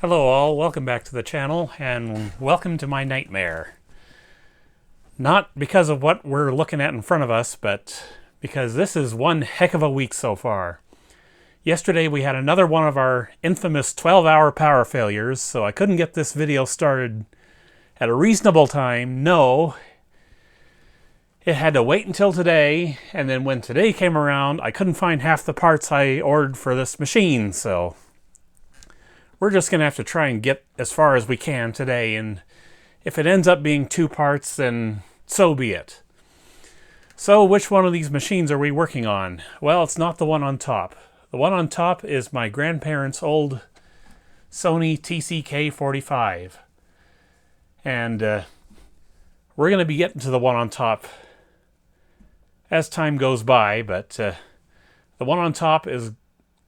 Hello all, welcome back to the channel, and welcome to my nightmare. Not because of what we're looking at in front of us, but because this is one heck of a week so far. Yesterday we had another one of our infamous 12-hour power failures, so I couldn't get this video started at a reasonable time. No, it had to wait until today, and then when today came around, I couldn't find half the parts I ordered for this machine, so we're just going to have to try and get as far as we can today, and if it ends up being 2 parts, then so be it. So which one of these machines are we working on? Well, it's not the one on top. The one on top is my grandparents' old Sony TC-K45. And we're going to be getting to the one on top as time goes by, but the one on top is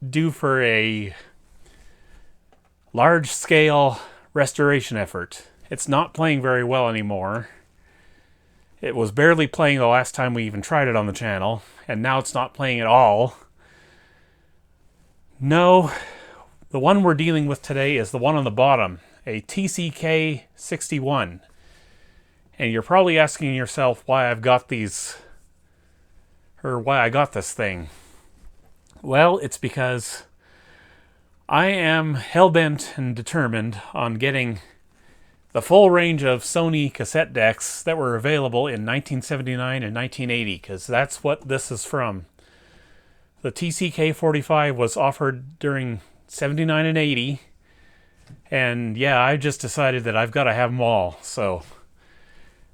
due for a large-scale restoration effort. It's not playing very well anymore. It was barely playing the last time we even tried it on the channel, and now it's not playing at all. No, the one we're dealing with today is the one on the bottom, a TC-K61. And you're probably asking yourself why I've got these, or why I got this thing. Well, it's because I am hell-bent and determined on getting the full range of Sony cassette decks that were available in 1979 and 1980, because that's what this is from. The TC-K45 was offered during 79 and 80, and yeah, I just decided that I've got to have them all, so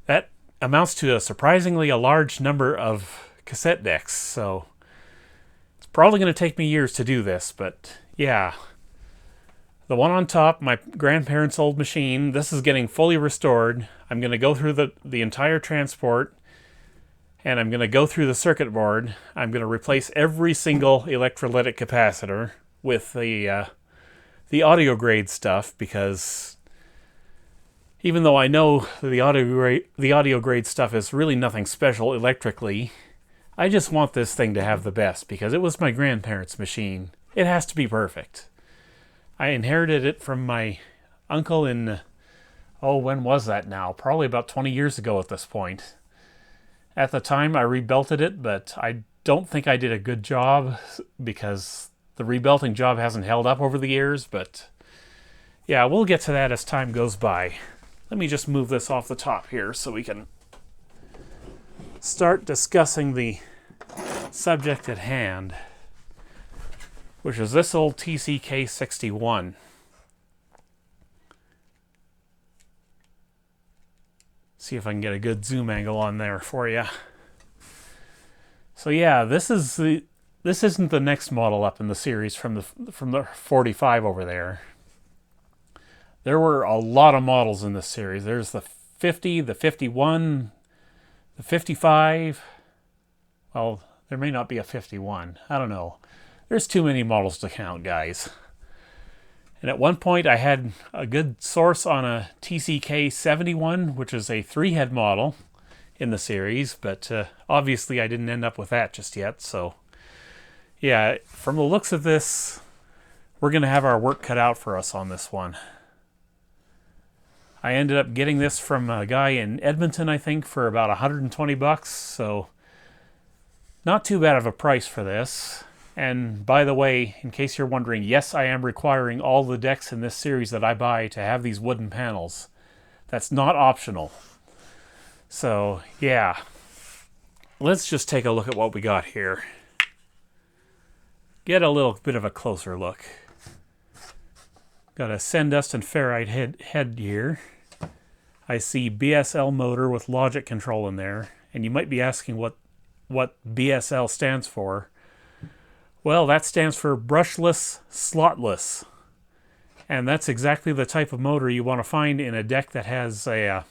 that amounts to a surprisingly large number of cassette decks, so it's probably going to take me years to do this, but yeah. The one on top, my grandparents' old machine, this is getting fully restored. I'm going to go through the entire transport, and I'm going to go through the circuit board. I'm going to replace every single electrolytic capacitor with the audio grade stuff, because even though I know the audio grade stuff is really nothing special electrically, I just want this thing to have the best, because it was my grandparents' machine. It has to be perfect. I inherited it from my uncle in, when was that now? Probably about 20 years ago at this point. At the time, I rebelted it, but I don't think I did a good job, because the rebelting job hasn't held up over the years, but yeah, we'll get to that as time goes by. Let me just move this off the top here so we can start discussing the subject at hand, which is this old TC-K61. See if I can get a good zoom angle on there for you. So yeah, this isn't the next model up in the series from the 45 over there. There were a lot of models in this series. There's the 50, the 51, the 55. Well, there may not be a 51. I don't know. There's too many models to count, guys. And at one point I had a good source on a TC-K71, which is a 3-head model in the series, but obviously I didn't end up with that just yet, so yeah, from the looks of this, we're going to have our work cut out for us on this one. I ended up getting this from a guy in Edmonton, I think, for about 120 bucks, so not too bad of a price for this. And by the way, in case you're wondering, yes, I am requiring all the decks in this series that I buy to have these wooden panels. That's not optional. So, yeah. Let's just take a look at what we got here. Get a little bit of a closer look. Got a Sendust and Ferrite head here. I see BSL motor with logic control in there. And you might be asking what BSL stands for. Well, that stands for brushless, slotless. And that's exactly the type of motor you want to find in a deck that has a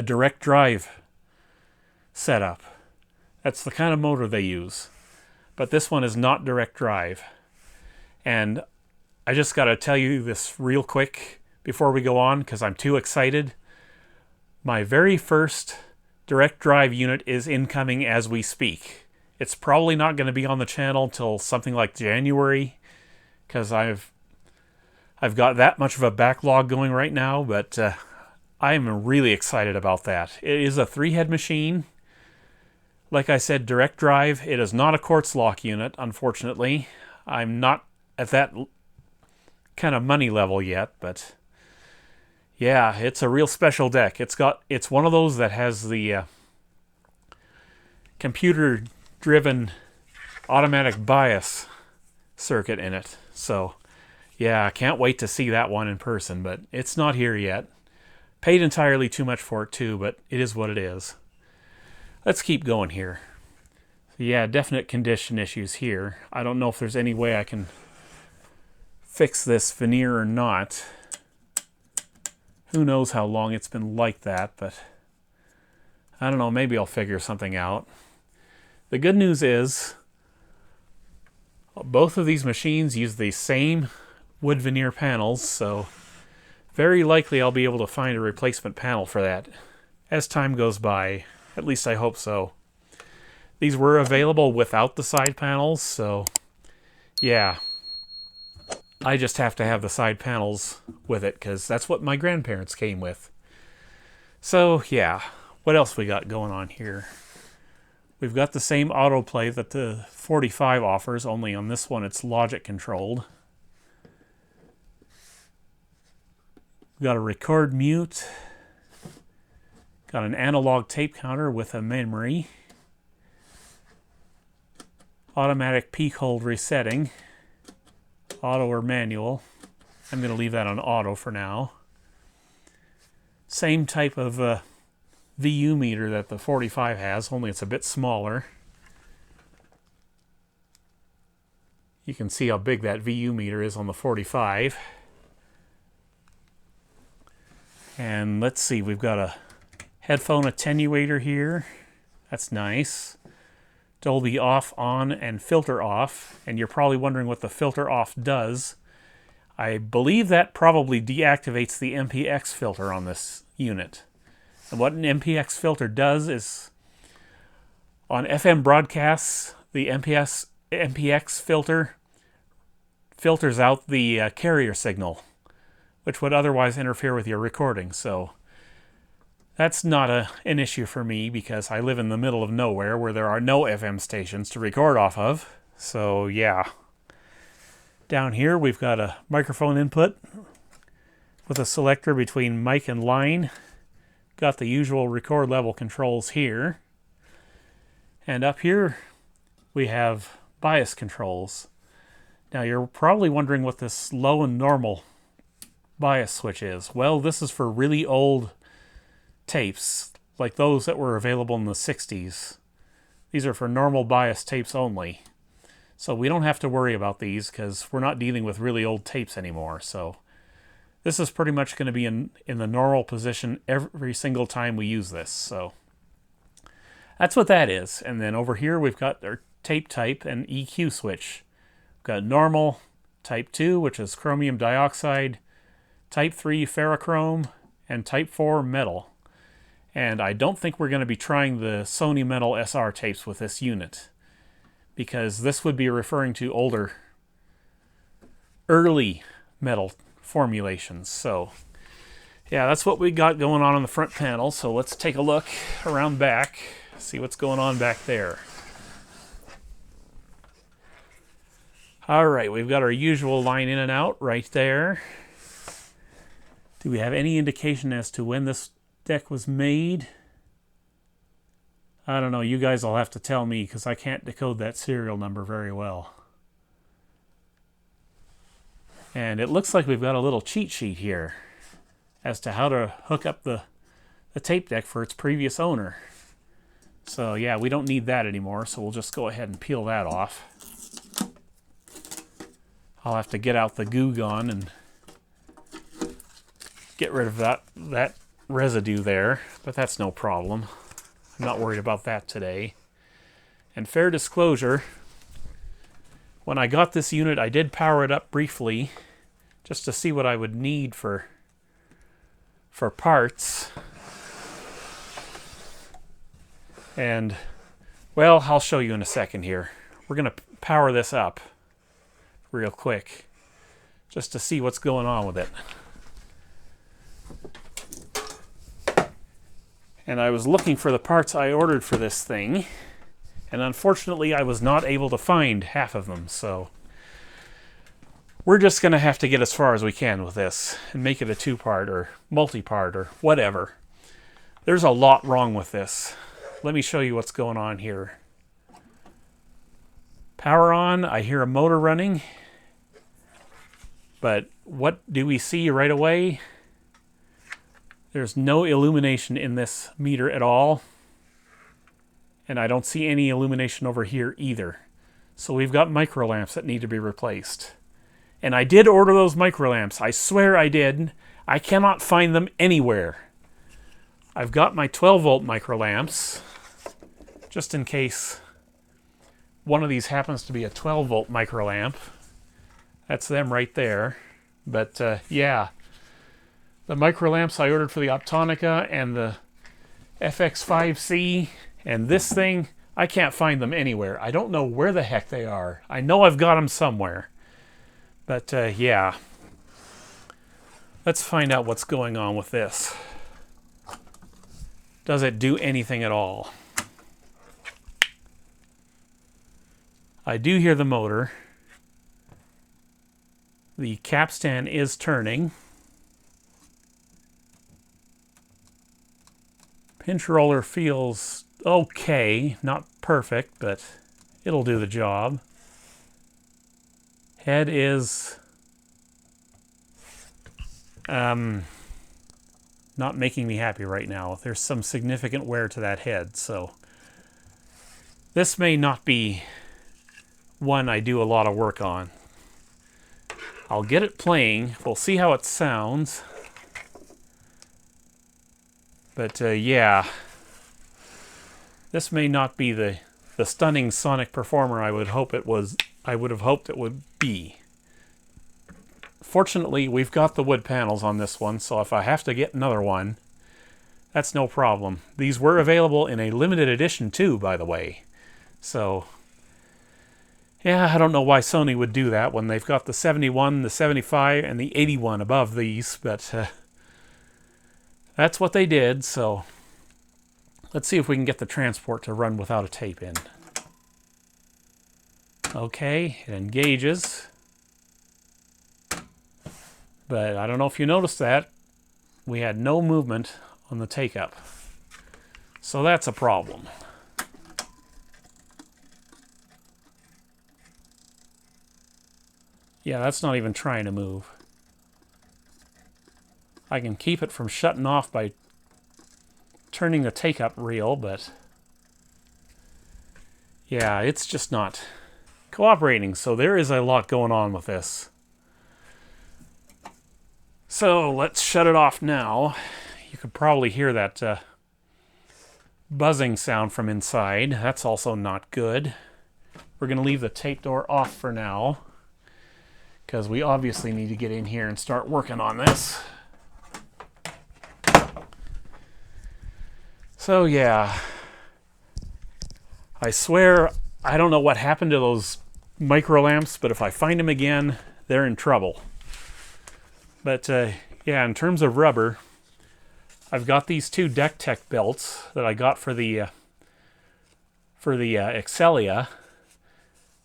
direct drive setup. That's the kind of motor they use. But this one is not direct drive. And I just got to tell you this real quick before we go on, because I'm too excited. My very first direct drive unit is incoming as we speak. It's probably not going to be on the channel till something like January, because I've I've got that much of a backlog going right now, but I am really excited about that. It is a 3-head machine. Like I said, direct drive. It is not a quartz lock unit, unfortunately. I'm not at that kind of money level yet, but yeah, it's a real special deck. It's one of those that has the computer-driven automatic bias circuit in it. So yeah, I can't wait to see that one in person, but it's not here yet. Paid entirely too much for it too, but it is what it is. Let's keep going here. Yeah, definite condition issues here. I don't know if there's any way I can fix this veneer or not. Who knows how long it's been like that, but I don't know, maybe I'll figure something out. The good news is both of these machines use the same wood veneer panels, so very likely I'll be able to find a replacement panel for that as time goes by. At least I hope so. These were available without the side panels, so yeah. I just have to have the side panels with it because that's what my grandparents came with. So yeah, what else we got going on here? We've got the same autoplay that the 45 offers, only on this one it's logic controlled. We've got a record mute. Got an analog tape counter with a memory. Automatic peak hold resetting. Auto or manual. I'm going to leave that on auto for now. Same type of VU meter that the 45 has, only it's a bit smaller. You can see how big that VU meter is on the 45. And let's see, we've got a headphone attenuator here. That's nice. Dolby off, on, and filter off. And you're probably wondering what the filter off does. I believe that probably deactivates the MPX filter on this unit. And what an MPX filter does is, on FM broadcasts, the MPX filter filters out the carrier signal, which would otherwise interfere with your recording. So that's not an issue for me because I live in the middle of nowhere where there are no FM stations to record off of. So yeah. Down here we've got a microphone input with a selector between mic and line. Got the usual record level controls here. And up here we have bias controls. Now you're probably wondering what this low and normal bias switch is. Well, this is for really old tapes, like those that were available in the 60s. These are for normal bias tapes only. So we don't have to worry about these because we're not dealing with really old tapes anymore. So this is pretty much going to be in the normal position every single time we use this. So that's what that is. And then over here we've got our tape type and EQ switch. We've got normal, type 2, which is chromium dioxide, type 3 ferrochrome, and type 4 metal. And I don't think we're going to be trying the Sony Metal SR tapes with this unit, because this would be referring to older, early metal formulations. So yeah, that's what we got going on the front panel. So let's take a look around back, see what's going on back there. All right, we've got our usual line in and out right there. Do we have any indication as to when this deck was made? I don't know, you guys will have to tell me because I can't decode that serial number very well. And it looks like we've got a little cheat sheet here as to how to hook up the tape deck for its previous owner. So yeah, we don't need that anymore, so we'll just go ahead and peel that off. I'll have to get out the Goo Gone and get rid of that residue there, but that's no problem. I'm not worried about that today. And fair disclosure, when I got this unit, I did power it up briefly just to see what I would need for parts. And, well, I'll show you in a second here. We're going to power this up real quick just to see what's going on with it. And I was looking for the parts I ordered for this thing, and unfortunately I was not able to find half of them, so we're just going to have to get as far as we can with this and make it a two-part or multi-part or whatever. There's a lot wrong with this. Let me show you what's going on here. Power on, I hear a motor running, but what do we see right away? There's no illumination in this meter at all, and I don't see any illumination over here either. So we've got micro lamps that need to be replaced. And I did order those micro lamps. I swear I did. I cannot find them anywhere. I've got my 12-volt micro lamps, just in case one of these happens to be a 12-volt micro lamp. That's them right there. But yeah, the micro lamps I ordered for the Optonica and the FX5C and this thing, I can't find them anywhere. I don't know where the heck they are. I know I've got them somewhere. But yeah, let's find out what's going on with this. Does it do anything at all? I do hear the motor. The capstan is turning. Pinch roller feels okay, not perfect, but it'll do the job. Head is not making me happy right now. There's some significant wear to that head, so this may not be one I do a lot of work on. I'll get it playing. We'll see how it sounds. But yeah, this may not be the stunning sonic performer I would hope it was. I would have hoped it would be. Fortunately, we've got the wood panels on this one, so if I have to get another one, that's no problem. These were available in a limited edition too, by the way. So yeah, I don't know why Sony would do that when they've got the 71, the 75, and the 81 above these, but that's what they did, so let's see if we can get the transport to run without a tape in. Okay, it engages. But I don't know if you noticed that. We had no movement on the take-up. So that's a problem. Yeah, that's not even trying to move. I can keep it from shutting off by turning the take-up reel, but yeah, it's just not cooperating. So there is a lot going on with this. So let's shut it off now. You could probably hear that buzzing sound from inside. That's also not good. We're going to leave the tape door off for now, because we obviously need to get in here and start working on this. So yeah, I swear I don't know what happened to those micro lamps, but if I find them again, they're in trouble. But yeah, in terms of rubber, I've got these two Deck Tech belts that I got for the Excelia.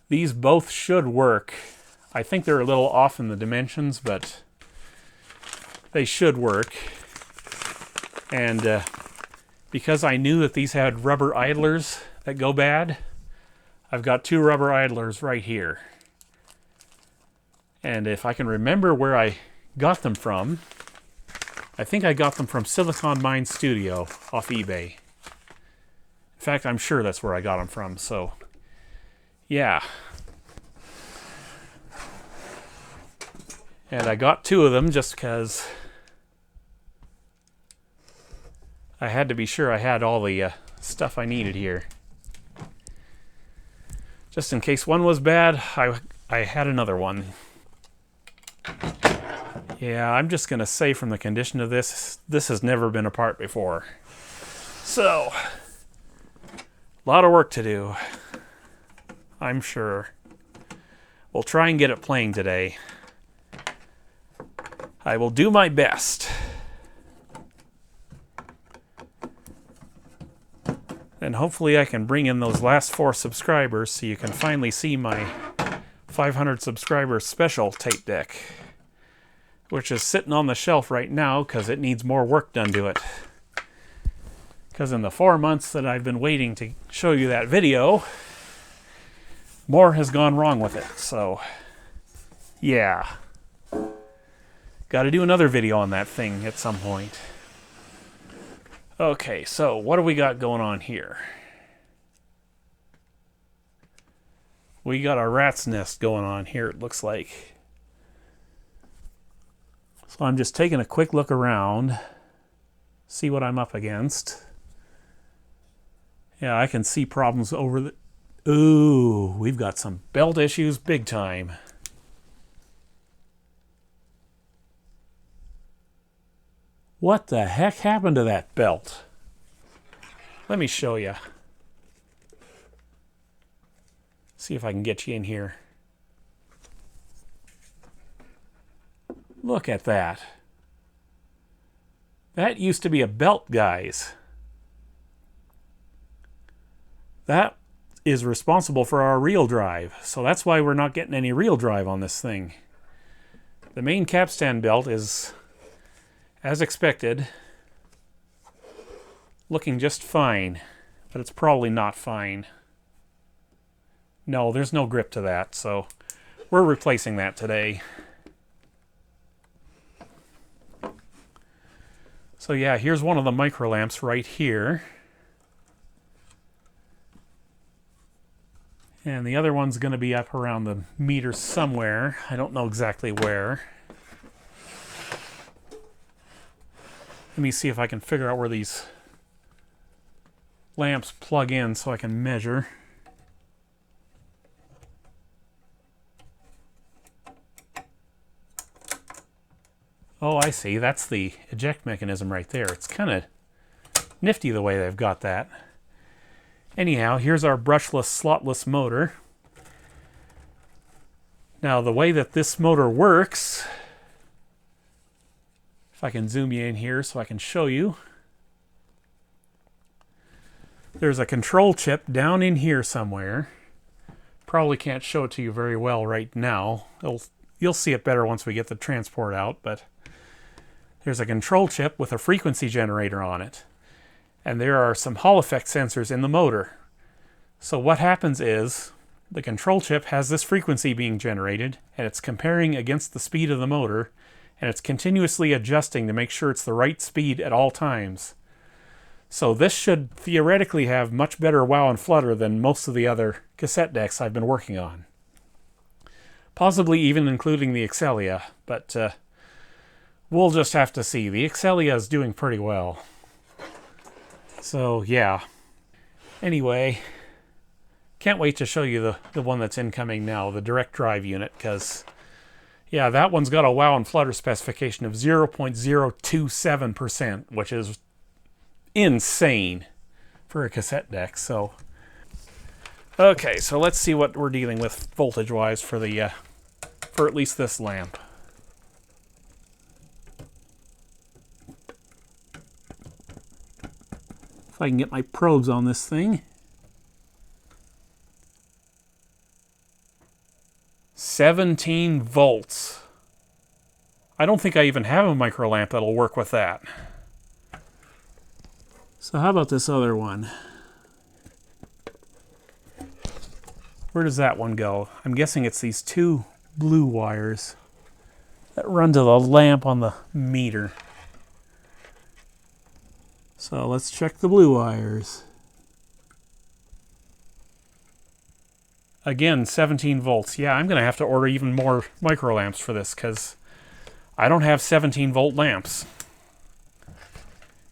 These both should work. I think they're a little off in the dimensions, but they should work. And because I knew that these had rubber idlers that go bad, I've got two rubber idlers right here. And if I can remember where I got them from, I think I got them from Silicon Mind Studio off eBay. In fact, I'm sure that's where I got them from, so yeah. And I got two of them just because I had to be sure I had all the stuff I needed here. Just in case one was bad, I had another one. Yeah, I'm just going to say from the condition of this, this has never been apart before. So, a lot of work to do, I'm sure. We'll try and get it playing today. I will do my best. And hopefully I can bring in those last 4 subscribers so you can finally see my 500 subscriber special tape deck, which is sitting on the shelf right now because it needs more work done to it. Because in the 4 months that I've been waiting to show you that video, more has gone wrong with it. So, yeah. Got to do another video on that thing at some point. Okay, so what do we got going on here? We got a rat's nest going on here, it looks like. So I'm just taking a quick look around, see what I'm up against. Yeah, I can see problems over the... Ooh, we've got some belt issues big time. What the heck happened to that belt? Let me show you. See if I can get you in here. Look at that. That used to be a belt, guys. That is responsible for our reel drive. So that's why we're not getting any reel drive on this thing. The main capstan belt is, as expected, looking just fine, but it's probably not fine. No, there's no grip to that, so we're replacing that today. So yeah, here's one of the micro lamps right here. And the other one's going to be up around the meter somewhere. I don't know exactly where. Let me see if I can figure out where these lamps plug in so I can measure. Oh, I see. That's the eject mechanism right there. It's kind of nifty the way they've got that. Anyhow, here's our brushless, slotless motor. Now, the way that this motor works, if I can zoom you in here so I can show you. There's a control chip down in here somewhere. Probably can't show it to you very well right now. You'll see it better once we get the transport out, but there's a control chip with a frequency generator on it. And there are some Hall effect sensors in the motor. So what happens is the control chip has this frequency being generated, and it's comparing against the speed of the motor, and it's continuously adjusting to make sure it's the right speed at all times. So this should theoretically have much better wow and flutter than most of the other cassette decks I've been working on. Possibly even including the Excelia, but we'll just have to see. The Excelia is doing pretty well. So, yeah. Anyway, can't wait to show you the one that's incoming now, the direct drive unit, because, yeah, that one's got a wow and flutter specification of 0.027%, which is insane for a cassette deck. So, okay, so let's see what we're dealing with voltage-wise for the for at least this lamp. If I can get my probes on this thing. 17 volts. I don't think I even have a micro lamp that'll work with that. So how about this other one? Where does that one go? I'm guessing it's these 2 blue wires that run to the lamp on the meter. So let's check the blue wires. Again, 17 volts. Yeah, I'm going to have to order even more micro lamps for this because I don't have 17 volt lamps.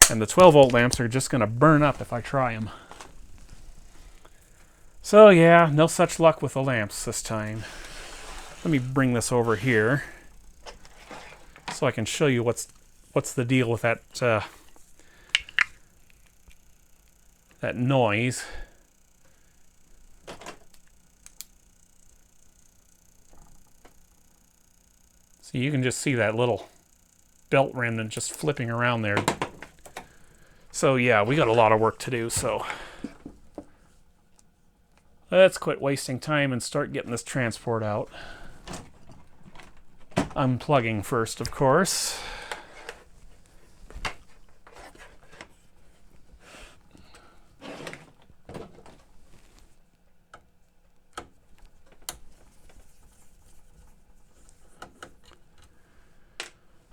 And the 12 volt lamps are just going to burn up if I try them. So yeah, no such luck with the lamps this time. Let me bring this over here so I can show you what's the deal with that that noise. So you can just see that little belt remnant just flipping around there. So yeah, we got a lot of work to do, so let's quit wasting time and start getting this transport out. Unplugging first, of course.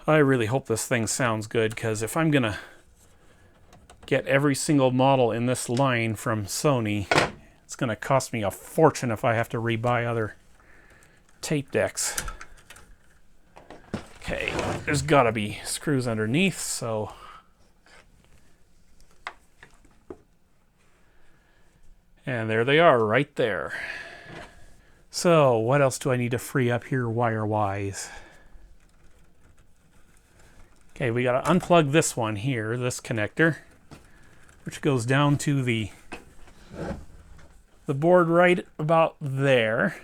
I really hope this thing sounds good, because if I'm gonna get every single model in this line from Sony, it's gonna cost me a fortune if I have to rebuy other tape decks. Okay, there's gotta be screws underneath, so and there they are right there. So what else do I need to free up here wire-wise? Okay, we got to unplug this one here, this connector, which goes down to the board right about there.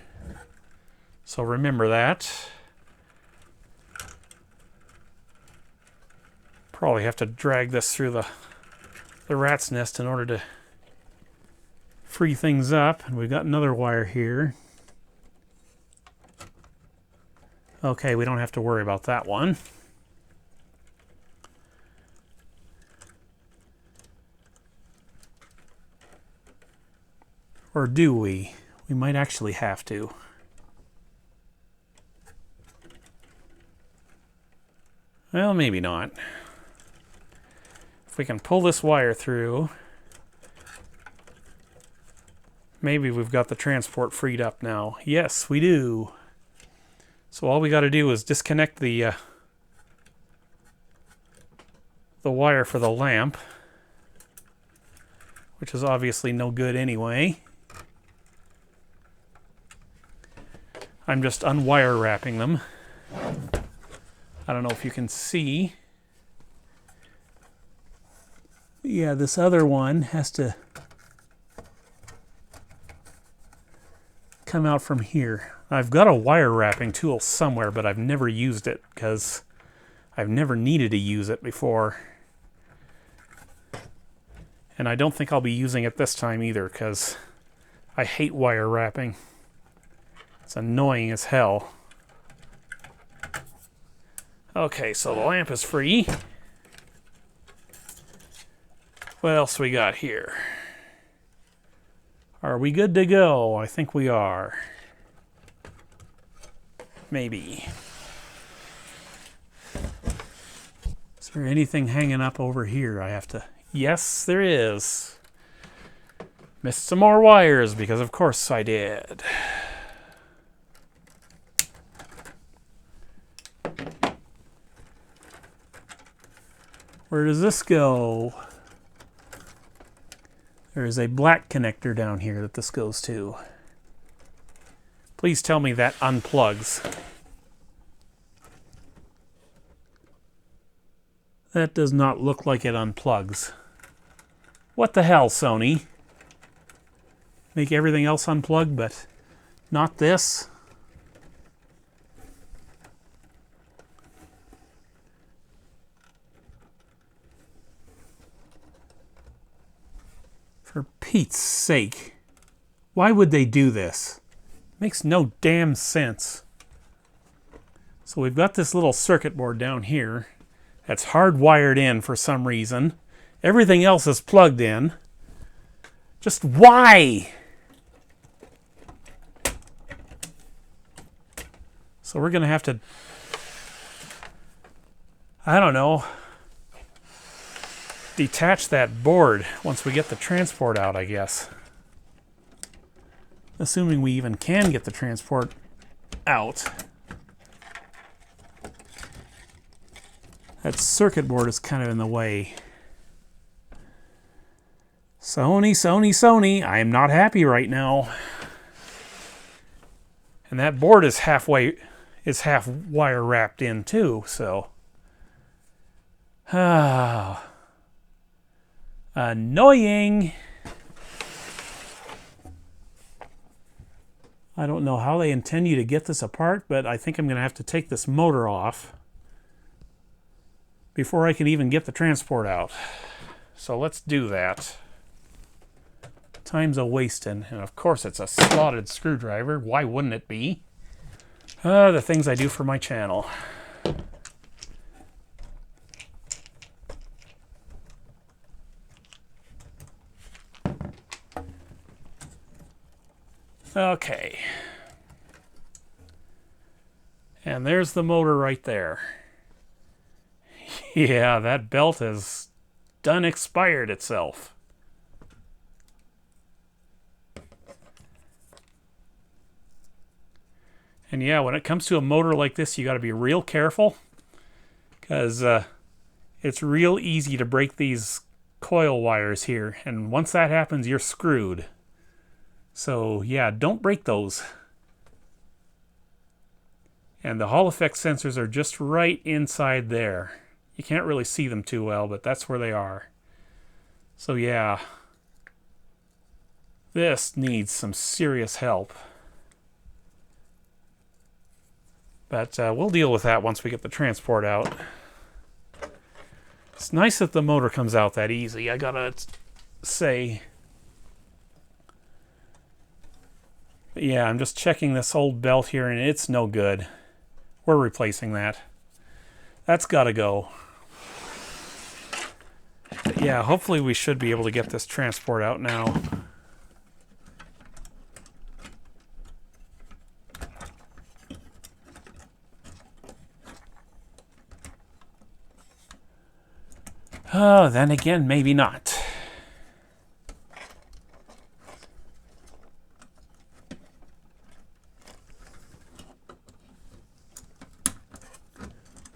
So remember that. Probably have to drag this through the rat's nest in order to free things up. And we've got another wire here. Okay, we don't have to worry about that one. Or do we? We might actually have to. Well, maybe not. If we can pull this wire through, maybe we've got the transport freed up now. Yes, we do. So all we got to do is disconnect the wire for the lamp, which is obviously no good anyway. I'm just unwire wrapping them. I don't know if you can see. Yeah, this other one has to come out from here. I've got a wire wrapping tool somewhere, but I've never used it because I've never needed to use it before. And I don't think I'll be using it this time either, because I hate wire wrapping. It's annoying as hell. Okay, so the lamp is free. What else we got here? Are we good to go? I think we are. Maybe. Is there anything hanging up over here I have to... Yes, there is. Missed some more wires, because of course I did. Where does this go? There is a black connector down here that this goes to. Please tell me that unplugs. That does not look like it unplugs. What the hell, Sony? Make everything else unplug, but not this? For Pete's sake. Why would they do this? Makes no damn sense. So we've got this little circuit board down here that's hardwired in for some reason. Everything else is plugged in. Just why? So we're going to have to, I don't know, detach that board once we get the transport out, I guess. Assuming we even can get the transport out. That circuit board is kind of in the way. Sony, Sony, Sony, I am not happy right now. And that board is half wire wrapped in too, so. Annoying. I don't know how they intend you to get this apart, but I think I'm going to have to take this motor off before I can even get the transport out. So let's do that. Time's a wasting, and of course it's a slotted screwdriver. Why wouldn't it be? The things I do for my channel. Okay. And there's the motor right there. Yeah, that belt has done expired itself. And yeah, when it comes to a motor like this, you got to be real careful, because it's real easy to break these coil wires here, and once that happens, you're screwed. So yeah, don't break those. And the Hall effect sensors are just right inside there. You can't really see them too well, but that's where they are. So yeah, this needs some serious help. But we'll deal with that once we get the transport out. It's nice that the motor comes out that easy, I gotta say. But yeah, I'm just checking this old belt here, and it's no good. We're replacing that. That's gotta go. But yeah, hopefully we should be able to get this transport out now. Oh, then again, maybe not.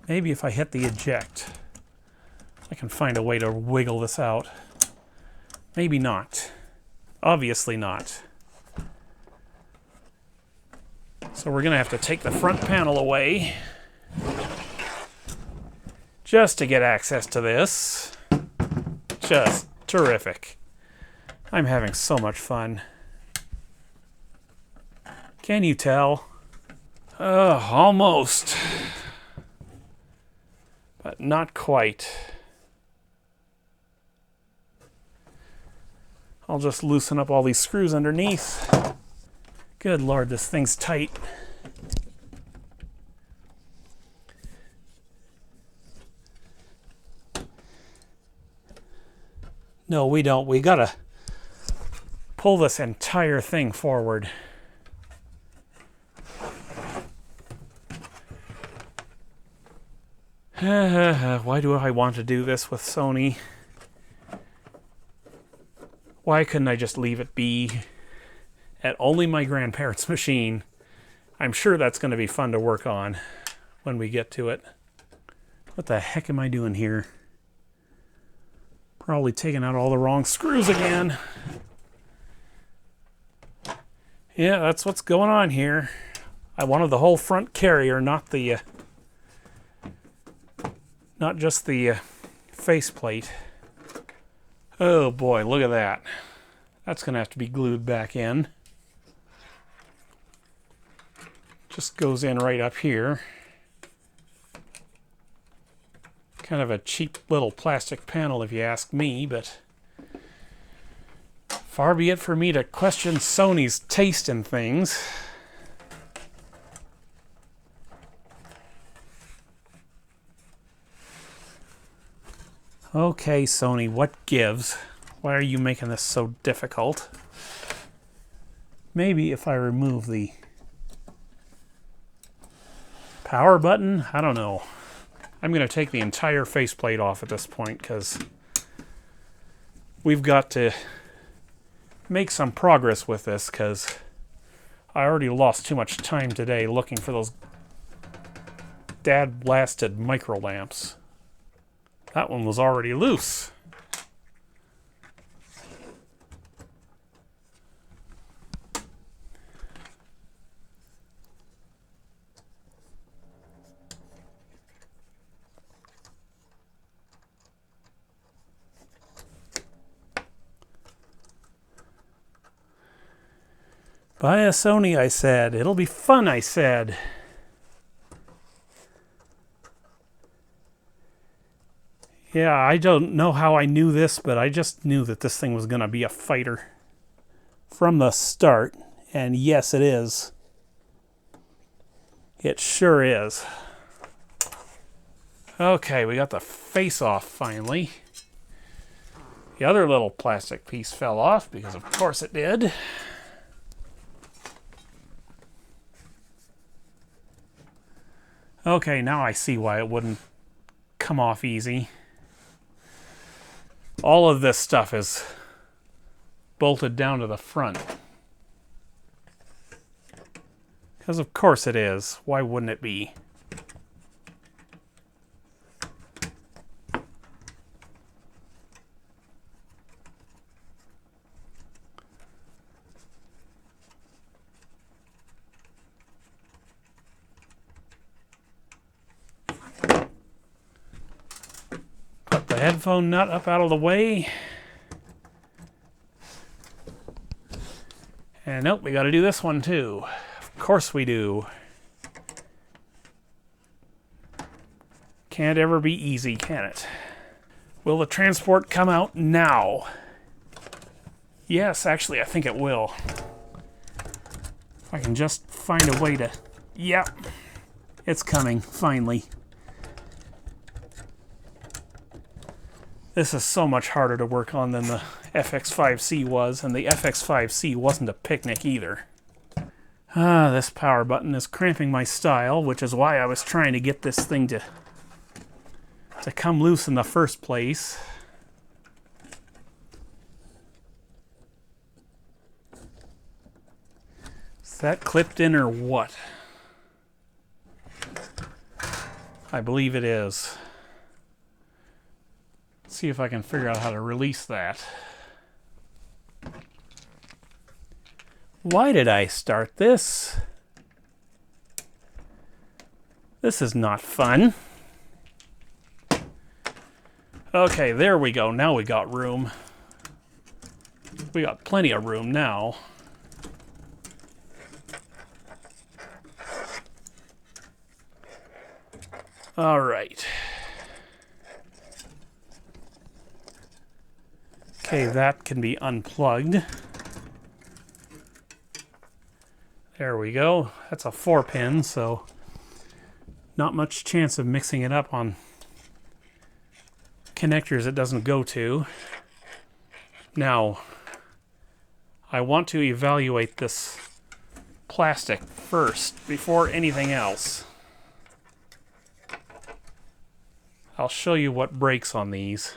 Maybe if I hit the eject, I can find a way to wiggle this out. Maybe not. Obviously not. So we're going to have to take the front panel away just to get access to this. Just terrific. I'm having so much fun. Can you tell? Almost. But not quite. I'll just loosen up all these screws underneath. Good Lord, this thing's tight. No, we don't. We gotta pull this entire thing forward. Why do I want to do this with Sony? Why couldn't I just leave it be at only my grandparents' machine? I'm sure that's going to be fun to work on when we get to it. What the heck am I doing here? Probably taking out all the wrong screws again. Yeah, that's what's going on here. I wanted the whole front carrier, not the not just the faceplate. Oh boy, look at that. That's going to have to be glued back in. Just goes in right up here. Kind of a cheap little plastic panel if you ask me, but far be it for me to question Sony's taste in things. Okay, Sony, what gives? Why are you making this so difficult? Maybe if I remove the power button? I don't know. I'm going to take the entire faceplate off at this point because we've got to make some progress with this, because I already lost too much time today looking for those dad-blasted micro lamps. That one was already loose. Buy a Sony, I said. It'll be fun, I said. Yeah, I don't know how I knew this, but I just knew that this thing was going to be a fighter from the start. And yes, it is. It sure is. Okay, we got the face off finally. The other little plastic piece fell off because of course it did. Okay, now I see why it wouldn't come off easy. All of this stuff is bolted down to the front. Because of course it is. Why wouldn't it be? Put the headphone nut up out of the way. And nope, we got to do this one too. Of course we do. Can't ever be easy, can it? Will the transport come out now? Yes, actually, I think it will. If I can just find a way to... Yep, it's coming, finally. This is so much harder to work on than the FX5C was, and the FX5C wasn't a picnic either. This power button is cramping my style, which is why I was trying to get this thing to come loose in the first place. Is that clipped in or what? I believe it is. Let's see if I can figure out how to release that. Why did I start this? This is not fun. Okay, there we go. Now we got room. We got plenty of room now. All right. Okay, that can be unplugged. There we go. That's a 4-pin, so not much chance of mixing it up on connectors it doesn't go to. Now, I want to evaluate this plastic first before anything else. I'll show you what breaks on these.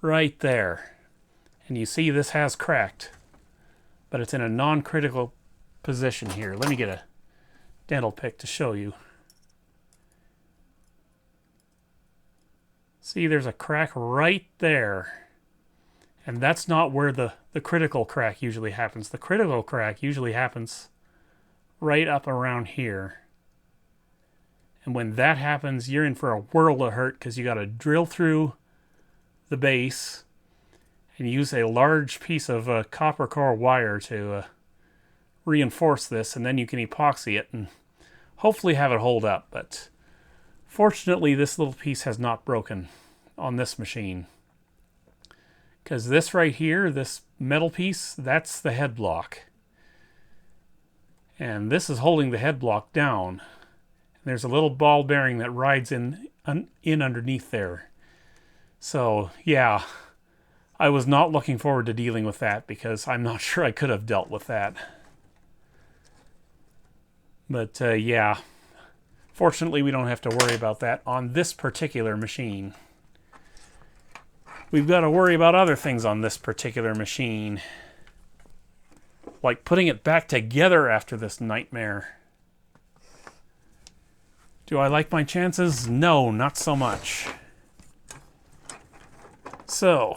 Right there. And you see this has cracked, but it's in a non-critical position here. Let me get a dental pick to show you. See, there's a crack right there. And that's not where the critical crack usually happens. The critical crack usually happens right up around here. And when that happens, you're in for a world of hurt because you got to drill through the base and use a large piece of copper core wire to reinforce this, and then you can epoxy it and hopefully have it hold up. But fortunately, this little piece has not broken on this machine. Because this right here, this metal piece, that's the head block. And this is holding the head block down. There's a little ball bearing that rides in underneath there. So, yeah, I was not looking forward to dealing with that because I'm not sure I could have dealt with that. But, yeah, fortunately we don't have to worry about that on this particular machine. We've got to worry about other things on this particular machine. Like putting it back together after this nightmare. Do I like my chances? No, not so much. So,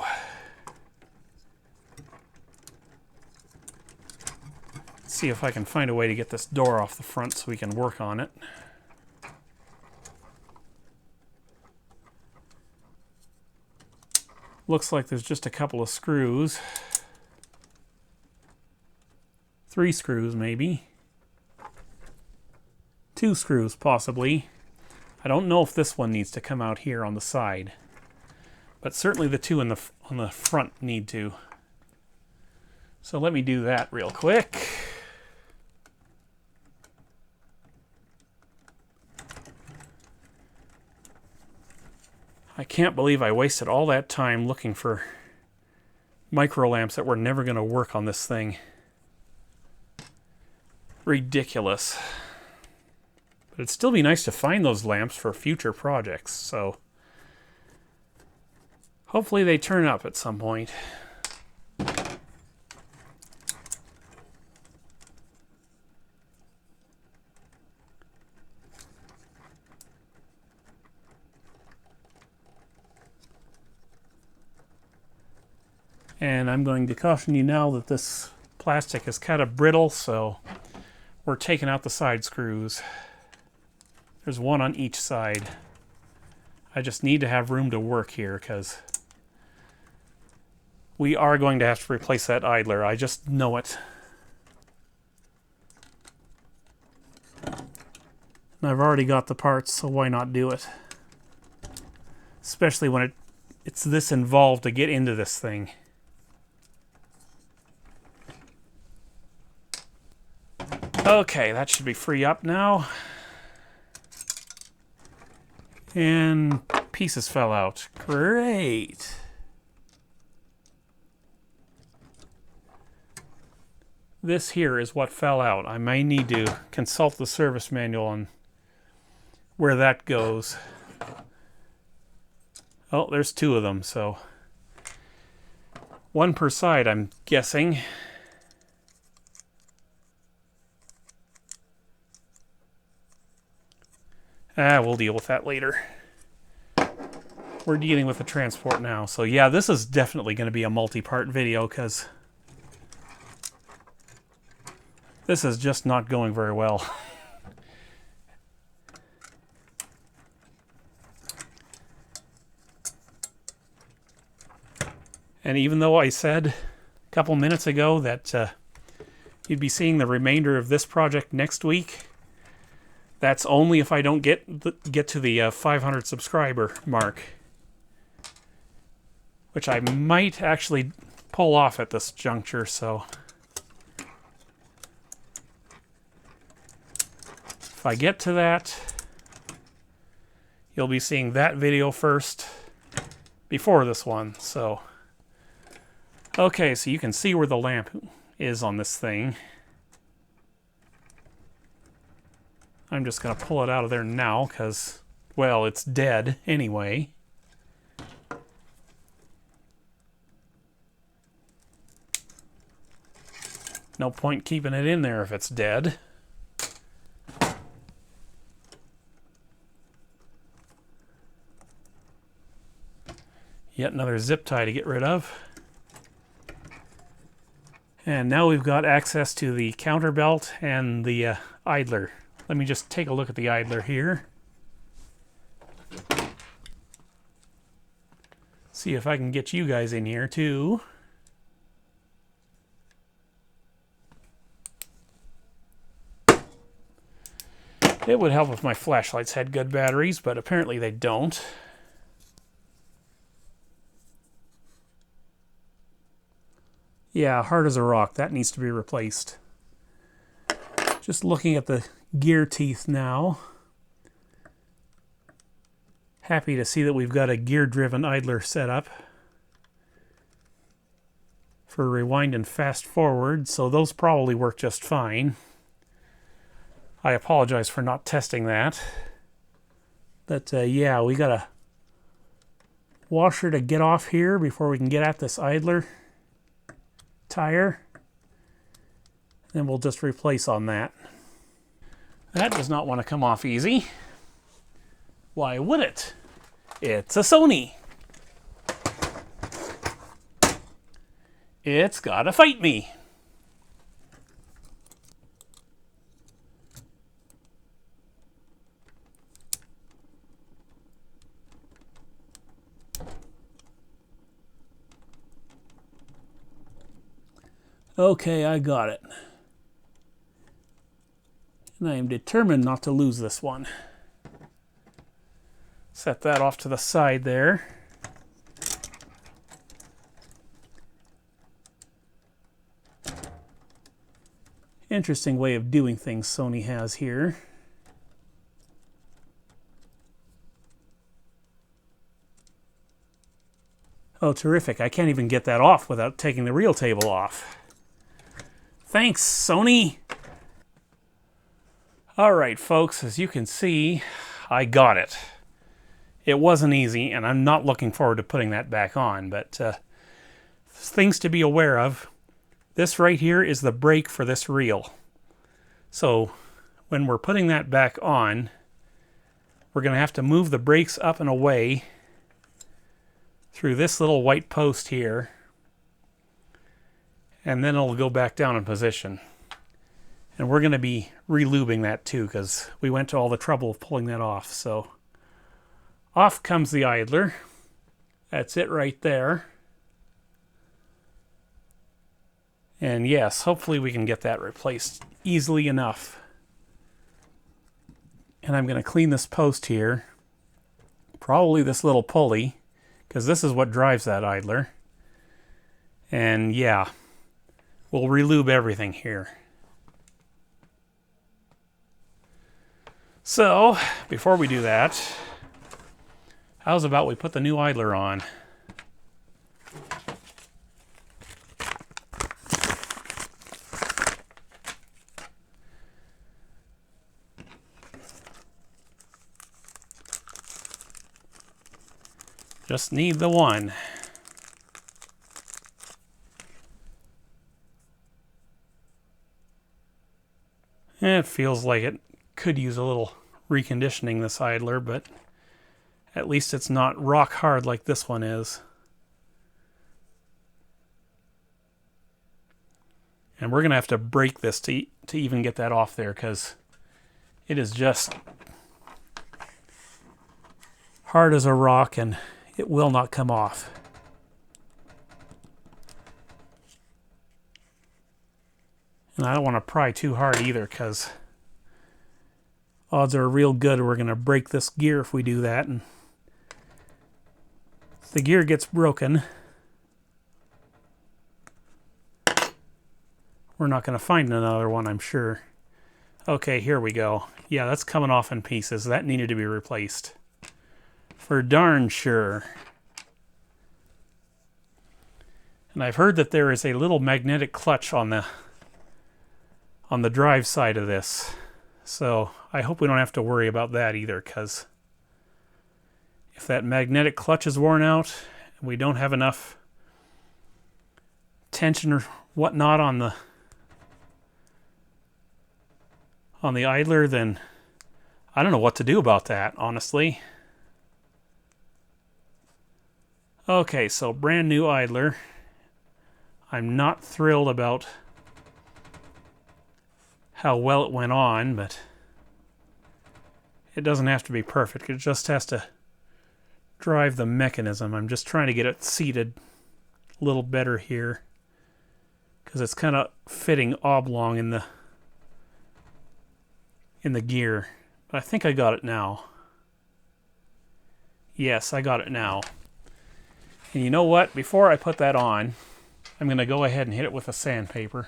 let's see if I can find a way to get this door off the front so we can work on it. Looks like there's just a couple of screws. 3 screws, maybe. 2 screws, possibly. I don't know if this one needs to come out here on the side, but certainly the two on the front need to. So let me do that real quick. I can't believe I wasted all that time looking for micro lamps that were never going to work on this thing. Ridiculous. But it'd still be nice to find those lamps for future projects, so hopefully they turn up at some point. And I'm going to caution you now that this plastic is kind of brittle, so we're taking out the side screws. There's one on each side. I just need to have room to work here because we are going to have to replace that idler. I just know it. And I've already got the parts, so why not do it? Especially when it's this involved to get into this thing. Okay, that should be free up now. And pieces fell out. Great. This here is what fell out. I may need to consult the service manual on where that goes. Oh, there's two of them, so one per side, I'm guessing. We'll deal with that later. We're dealing with the transport now. So yeah, this is definitely going to be a multi-part video because this is just not going very well. And even though I said a couple minutes ago that you'd be seeing the remainder of this project next week, that's only if I don't get to the 500 subscriber mark, which I might actually pull off at this juncture, so if I get to that, you'll be seeing that video first before this one. So okay, so you can see where the lamp is on this thing. I'm just going to pull it out of there now because, well, it's dead anyway. No point keeping it in there if it's dead. Yet another zip tie to get rid of. And now we've got access to the counterbelt and the idler. Let me just take a look at the idler here. See if I can get you guys in here too. It would help if my flashlights had good batteries, but apparently they don't. Yeah, hard as a rock. That needs to be replaced. Just looking at the gear teeth now. Happy to see that we've got a gear-driven idler set up for rewind and fast forward, so those probably work just fine. I apologize for not testing that. But yeah, we got a washer to get off here before we can get at this idler tire. Then we'll just replace on that. That does not want to come off easy. Why would it? It's a Sony. It's gotta fight me. Okay, I got it. And I am determined not to lose this one. Set that off to the side there. Interesting way of doing things Sony has here. Oh, terrific. I can't even get that off without taking the reel table off. Thanks, Sony! Alright, folks, as you can see, I got it. It wasn't easy, and I'm not looking forward to putting that back on, but things to be aware of. This right here is the brake for this reel. So when we're putting that back on, we're going to have to move the brakes up and away through this little white post here, and then it'll go back down in position. And we're going to be re-lubing that too, because we went to all the trouble of pulling that off. So off comes the idler. That's it right there. And yes, hopefully we can get that replaced easily enough. And I'm going to clean this post here. Probably this little pulley, because this is what drives that idler. And yeah, we'll relube everything here. So, before we do that, how's about we put the new idler on? Just need the one. It feels like it could use a little reconditioning, this idler, but at least it's not rock hard like this one is. And we're going to have to break this to even get that off there, because it is just hard as a rock and it will not come off. And I don't want to pry too hard either, because odds are real good we're going to break this gear if we do that. And if the gear gets broken, we're not going to find another one, I'm sure. Okay, here we go. Yeah, that's coming off in pieces. That needed to be replaced. For darn sure. And I've heard that there is a little magnetic clutch on the drive side of this. So I hope we don't have to worry about that either, because if that magnetic clutch is worn out and we don't have enough tension or whatnot on the idler, then I don't know what to do about that, honestly. Okay, so brand new idler. I'm not thrilled about how well it went on, but it doesn't have to be perfect. It just has to drive the mechanism. I'm just trying to get it seated a little better here, because it's kind of fitting oblong in the gear. But I think I got it now. Yes, I got it now. And you know what? Before I put that on, I'm going to go ahead and hit it with a sandpaper,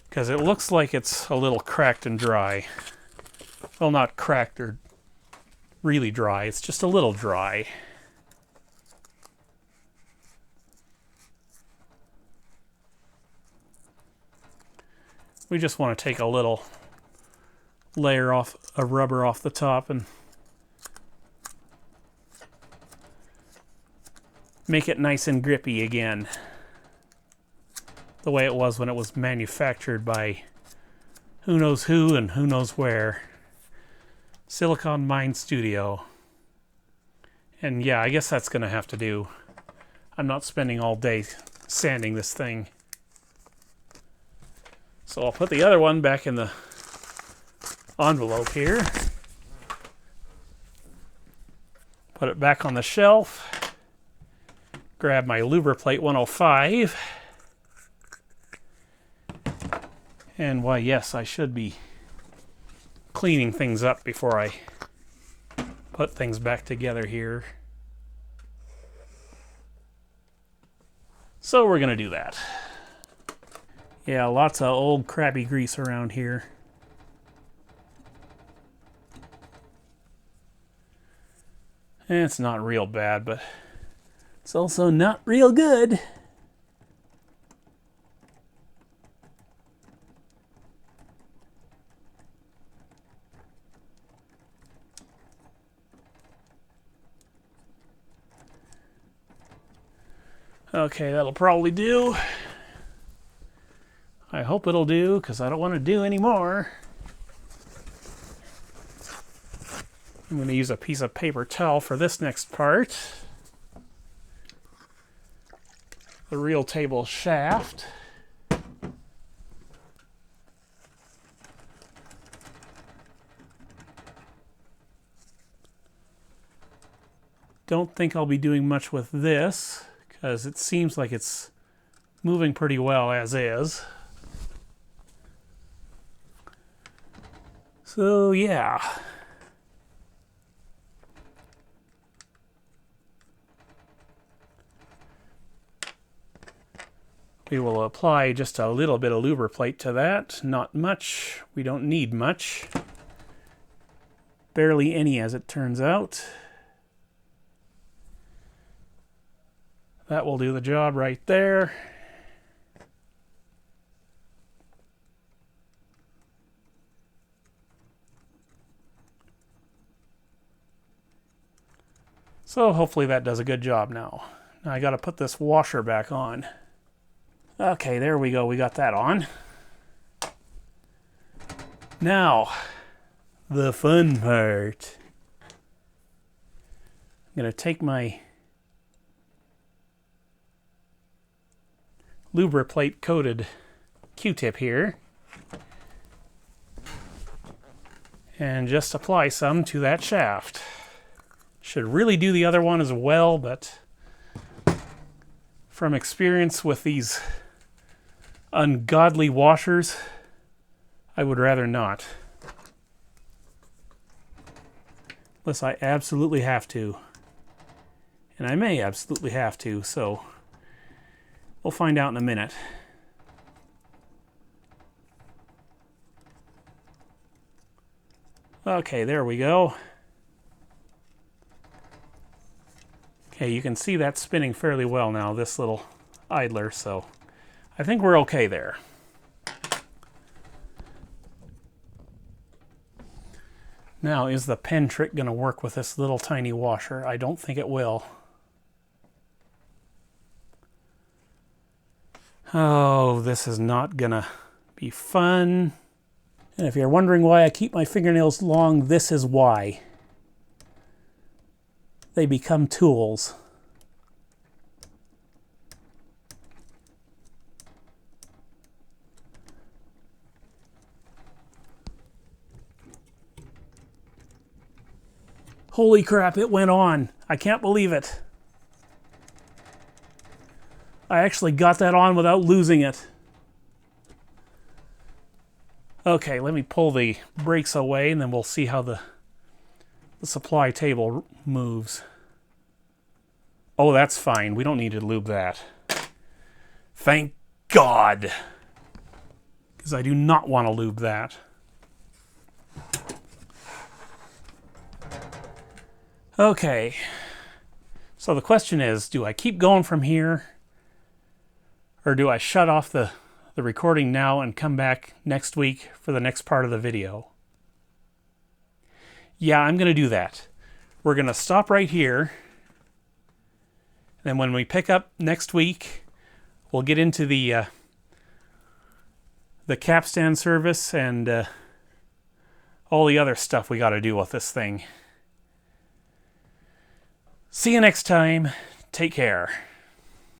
because it looks like it's a little cracked and dry. Well, not cracked or really dry. It's just a little dry. We just want to take a little layer of rubber off the top and make it nice and grippy again, the way it was when it was manufactured by who knows who and who knows where. Silicon Mind Studio. And yeah, I guess that's going to have to do. I'm not spending all day sanding this thing. So I'll put the other one back in the envelope here. Put it back on the shelf. Grab my Luber Plate 105. And why, yes, I should be cleaning things up before I put things back together here. So we're going to do that. Yeah, lots of old crappy grease around here. It's not real bad, but it's also not real good. Okay, that'll probably do. I hope it'll do, because I don't want to do any more. I'm going to use a piece of paper towel for this next part. The reel table shaft. Don't think I'll be doing much with this, because it seems like it's moving pretty well as is. So yeah. We will apply just a little bit of lubriplate to that. Not much. We don't need much. Barely any, as it turns out. That will do the job right there. So hopefully that does a good job now. Now I got to put this washer back on. Okay, there we go. We got that on. Now, the fun part. I'm going to take my lubriplate coated Q-tip here and just apply some to that shaft. Should really do the other one as well, but from experience with these ungodly washers, I would rather not. Unless I absolutely have to. And I may absolutely have to, so we'll find out in a minute. Okay, there we go. Okay, you can see that's spinning fairly well now, this little idler, so I think we're okay there. Now, is the pen trick going to work with this little tiny washer? I don't think it will. Oh, this is not going to be fun. And if you're wondering why I keep my fingernails long, this is why. They become tools. Holy crap, it went on. I can't believe it. I actually got that on without losing it. Okay, let me pull the brakes away and then we'll see how the supply table moves. Oh, that's fine. We don't need to lube that. Thank God. Because I do not want to lube that. Okay. So the question is, do I keep going from here? Or do I shut off the recording now and come back next week for the next part of the video? Yeah, I'm going to do that. We're going to stop right here. Then when we pick up next week, we'll get into the capstan service and all the other stuff we got to do with this thing. See you next time. Take care.